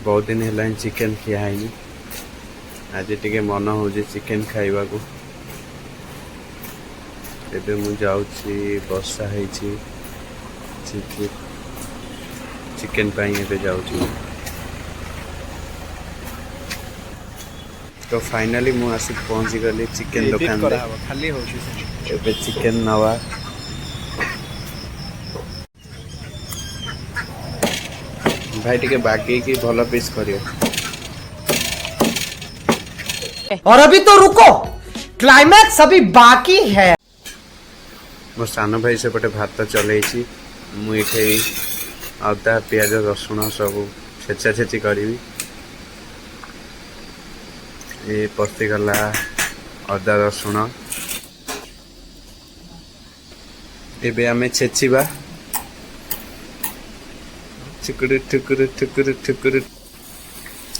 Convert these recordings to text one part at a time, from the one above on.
बहुत दिन है चिकेन खिया है आज टे मन हो चिकेन खाइबा को एबे मु जाउछि वर्षा है चिकेन पाई एबे जाउछि तो फाइनली मु आसी पहुंची गली चिकेन दुकान खाली हो एबे चिकेन नवा भाई टिके बाकी की भलो पीस करियो और अभी तो रुको क्लाइमैक्स अभी बाकी है। मो सान भाई से पटे भात चले मुझे अदा पियाज रसुण सब छेचा छेची करी ये पशिगला अदा रसुण एबे आमे छेचिबा ठुकुर ठुकुर ठुकुर ठुकुर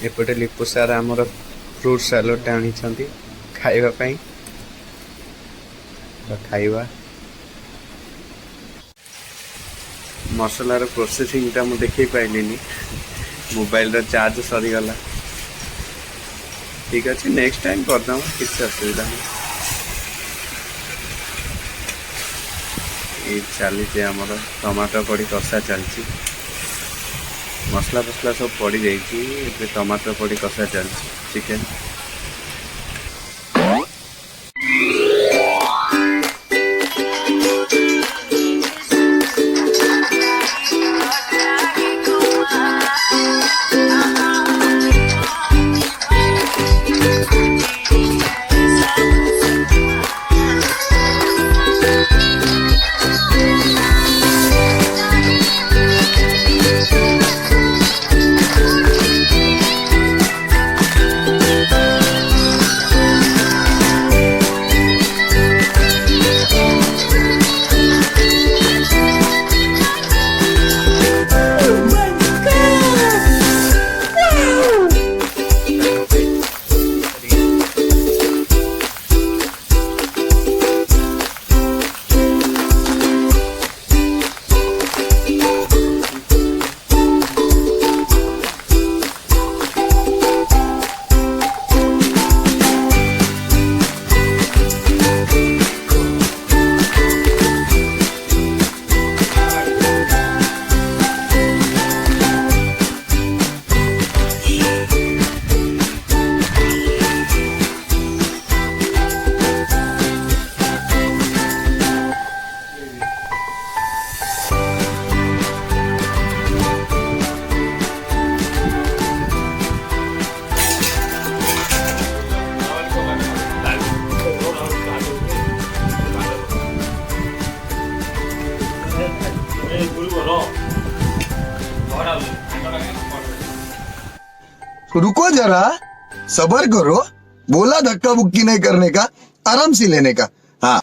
एपटे लिपु सार आमर फ्रूट सालाड आनी खाइबा पई खाइबा मसलार प्रोसेसिंग टा मु देखि पाइलिनी मोबाइल रो चार्ज सरी गला ठीक अच्छे नेक्स्ट टाइम करदा किसी असुविधा नहीं ये चली आमर टमाटो पड़ी कषा चलती मसला फसला सब पड़ जाइए टमाटो पड़ी कषा चलती चिकेन रुको जरा सबर करो बोला धक्का बुक्की नहीं करने का आराम से लेने का हाँ